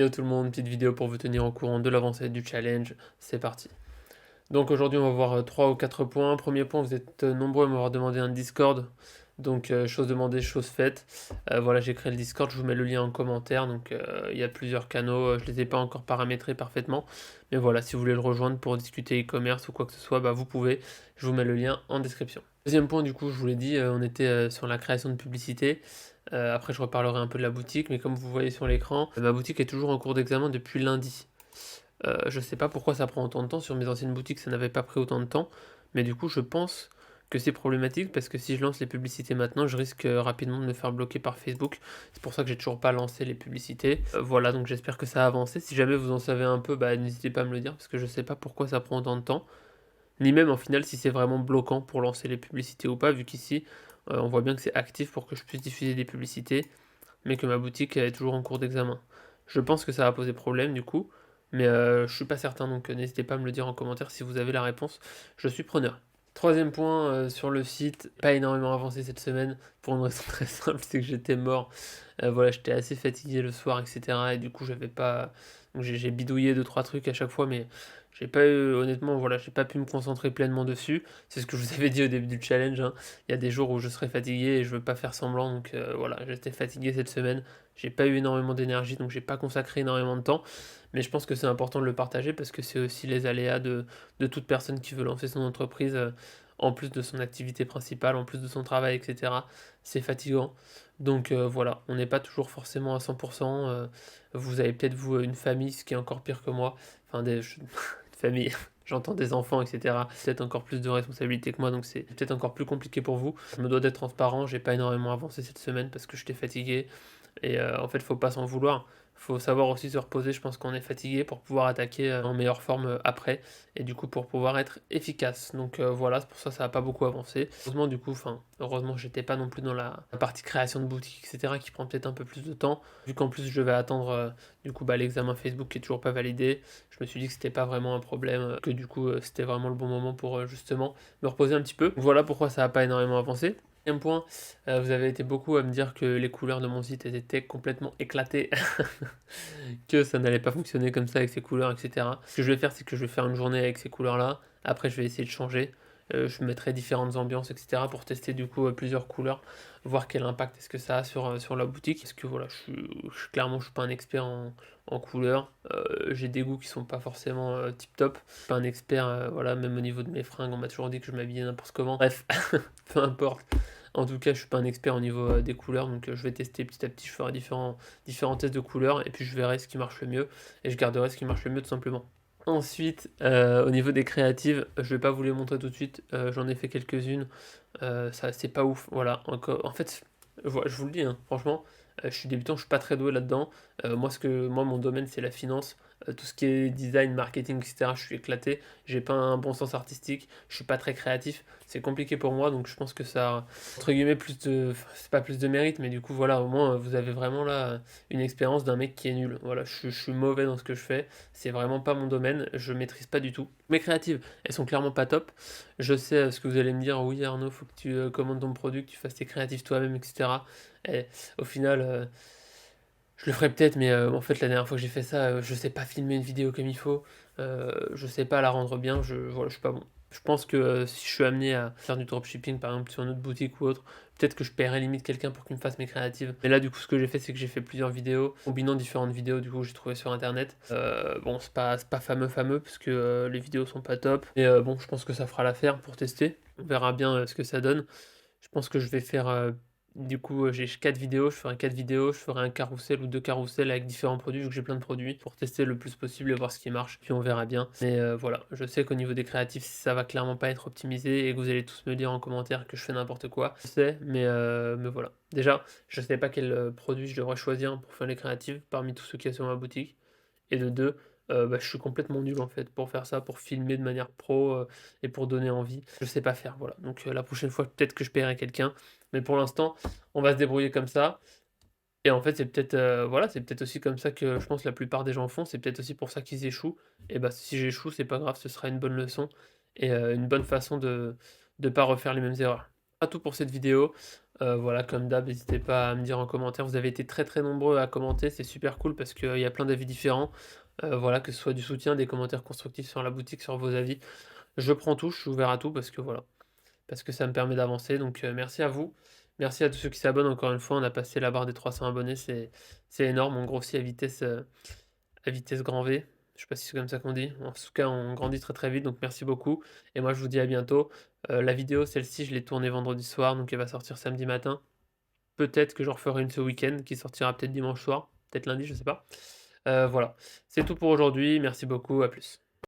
Yo tout le monde, petite vidéo pour vous tenir au courant de l'avancée du challenge, c'est parti. Donc aujourd'hui on va voir 3 ou 4 points. Premier point, vous êtes nombreux à m'avoir demandé un Discord, donc chose demandée, chose faite. Voilà, j'ai créé le Discord, je vous mets le lien en commentaire, donc il y a plusieurs canaux, je les ai pas encore paramétrés parfaitement, mais voilà, si vous voulez le rejoindre pour discuter e-commerce ou quoi que ce soit, bah vous pouvez, je vous mets le lien en description. Deuxième point, du coup, je vous l'ai dit, on était sur la création de publicité. Après, je reparlerai un peu de la boutique, mais comme vous voyez sur l'écran, ma boutique est toujours en cours d'examen depuis lundi. Je sais pas pourquoi ça prend autant de temps. Sur mes anciennes boutiques, ça n'avait pas pris autant de temps. Mais du coup, je pense que c'est problématique parce que si je lance les publicités maintenant, je risque rapidement de me faire bloquer par Facebook. C'est pour ça que j'ai toujours pas lancé les publicités. Voilà, donc j'espère que ça a avancé. Si jamais vous en savez un peu, bah n'hésitez pas à me le dire parce que je sais pas pourquoi ça prend autant de temps. Ni même en final si c'est vraiment bloquant pour lancer les publicités ou pas, vu qu'ici, on voit bien que c'est actif pour que je puisse diffuser des publicités, mais que ma boutique est toujours en cours d'examen. Je pense que ça va poser problème du coup, mais je suis pas certain, donc n'hésitez pas à me le dire en commentaire si vous avez la réponse, je suis preneur. Troisième point, sur le site, pas énormément avancé cette semaine, pour une raison très simple, c'est que j'étais mort. Voilà, j'étais assez fatigué le soir, etc. Et du coup, j'avais pas. Donc j'ai bidouillé deux trois trucs à chaque fois, mais j'ai pas eu, honnêtement, voilà, j'ai pas pu me concentrer pleinement dessus. C'est ce que je vous avais dit au début du challenge, hein. Il y a des jours où je serai fatigué et je veux pas faire semblant, donc voilà, j'étais fatigué cette semaine. J'ai pas eu énormément d'énergie, donc j'ai pas consacré énormément de temps. Mais je pense que c'est important de le partager parce que c'est aussi les aléas de toute personne qui veut lancer son entreprise, en plus de son activité principale, en plus de son travail, etc. C'est fatigant. Donc voilà, on n'est pas toujours forcément à 100%. Vous avez peut-être, vous, une famille, ce qui est encore pire que moi. Enfin, une famille, j'entends des enfants, etc. Peut-être encore plus de responsabilités que moi, donc c'est peut-être encore plus compliqué pour vous. Je me dois d'être transparent, j'ai pas énormément avancé cette semaine parce que j'étais fatigué. Et en fait, faut pas s'en vouloir. Faut savoir aussi se reposer, je pense qu'on est fatigué pour pouvoir attaquer en meilleure forme après, et du coup pour pouvoir être efficace. Donc voilà, c'est pour ça que ça n'a pas beaucoup avancé. Heureusement du coup, heureusement j'étais pas non plus dans la partie création de boutique, etc. qui prend peut-être un peu plus de temps. Vu qu'en plus je vais attendre du coup l'examen Facebook qui est toujours pas validé, je me suis dit que c'était pas vraiment un problème, que du coup c'était vraiment le bon moment pour justement me reposer un petit peu. Voilà pourquoi ça n'a pas énormément avancé. Deuxième point, vous avez été beaucoup à me dire que les couleurs de mon site étaient complètement éclatées, que ça n'allait pas fonctionner comme ça avec ces couleurs, etc. Ce que je vais faire, c'est que je vais faire une journée avec ces couleurs-là. Après, je vais essayer de changer. Je mettrai différentes ambiances, etc. pour tester du coup plusieurs couleurs, voir quel impact est-ce que ça a sur la boutique. Parce que voilà, clairement, je suis pas un expert en couleurs. J'ai des goûts qui sont pas forcément tip top. Je suis pas un expert, voilà, même au niveau de mes fringues, on m'a toujours dit que je m'habillais n'importe comment. Bref, peu importe. En tout cas, je suis pas un expert au niveau des couleurs, donc je vais tester petit à petit, je ferai différents tests de couleurs, et puis je verrai ce qui marche le mieux, et je garderai ce qui marche le mieux tout simplement. Ensuite, au niveau des créatives, je vais pas vous les montrer tout de suite, j'en ai fait quelques-unes, ça c'est pas ouf, voilà, encore, en fait, je vous le dis, hein, franchement, je suis débutant, je suis pas très doué là-dedans. Moi, mon domaine, c'est la finance. Tout ce qui est design, marketing, etc., je suis éclaté. J'ai pas un bon sens artistique. Je suis pas très créatif. C'est compliqué pour moi, donc je pense que ça a, entre guillemets, c'est pas plus de mérite, mais du coup, voilà, au moins, vous avez vraiment là une expérience d'un mec qui est nul. Voilà, je suis mauvais dans ce que je fais. C'est vraiment pas mon domaine. Je maîtrise pas du tout. Mes créatives, elles sont clairement pas top. Je sais ce que vous allez me dire. Oui, Arnaud, faut que tu commandes ton produit, que tu fasses tes créatifs toi-même, etc. Et au final, je le ferai peut-être, mais en fait, la dernière fois que j'ai fait ça, je sais pas filmer une vidéo comme il faut, je sais pas la rendre bien, voilà, je suis pas bon. Je pense que si je suis amené à faire du dropshipping, par exemple, sur une autre boutique ou autre, peut-être que je paierai limite quelqu'un pour qu'il me fasse mes créatives. Mais là, du coup, ce que j'ai fait, c'est que j'ai fait plusieurs vidéos, combinant différentes vidéos, du coup, que j'ai trouvé sur internet. Bon, c'est pas fameux, parce que les vidéos sont pas top. Et bon, je pense que ça fera l'affaire pour tester. On verra bien ce que ça donne. Je pense que je vais faire, du coup, j'ai 4 vidéos, je ferai 4 vidéos, je ferai un carrousel ou 2 carrousels avec différents produits, vu que j'ai plein de produits, pour tester le plus possible et voir ce qui marche, puis on verra bien. Mais voilà, je sais qu'au niveau des créatifs, ça va clairement pas être optimisé et que vous allez tous me dire en commentaire que je fais n'importe quoi. Je sais, mais voilà. Déjà, je sais pas quel produit je devrais choisir pour faire les créatifs parmi tous ceux qu'il y a sur ma boutique. Et de 2, bah, je suis complètement nul en fait pour faire ça, pour filmer de manière pro, et pour donner envie. Je sais pas faire, voilà. Donc la prochaine fois, peut-être que je paierai quelqu'un, mais pour l'instant, on va se débrouiller comme ça. Et en fait, c'est peut-être, voilà, c'est peut-être aussi comme ça que je pense la plupart des gens font, c'est peut-être aussi pour ça qu'ils échouent. Et bah, si j'échoue, c'est pas grave, ce sera une bonne leçon et une bonne façon de pas refaire les mêmes erreurs. Pas tout pour cette vidéo, Voilà, comme d'hab, n'hésitez pas à me dire en commentaire. Vous avez été très, très nombreux à commenter, c'est super cool parce qu'il y a plein d'avis différents. Voilà, que ce soit du soutien, des commentaires constructifs sur la boutique, sur vos avis. Je prends tout, je suis ouvert à tout parce que voilà, parce que ça me permet d'avancer. Donc merci à vous. Merci à tous ceux qui s'abonnent. Encore une fois, on a passé la barre des 300 abonnés, c'est énorme. On grossit à vitesse grand V. Je sais pas si c'est comme ça qu'on dit. En tout cas, on grandit très très vite, donc merci beaucoup. Et moi, je vous dis à bientôt. La vidéo, celle-ci, je l'ai tournée vendredi soir, donc elle va sortir samedi matin. Peut-être que j'en referai une ce week-end, qui sortira peut-être dimanche soir, peut-être lundi, je sais pas. Voilà, c'est tout pour aujourd'hui. Merci beaucoup, à plus.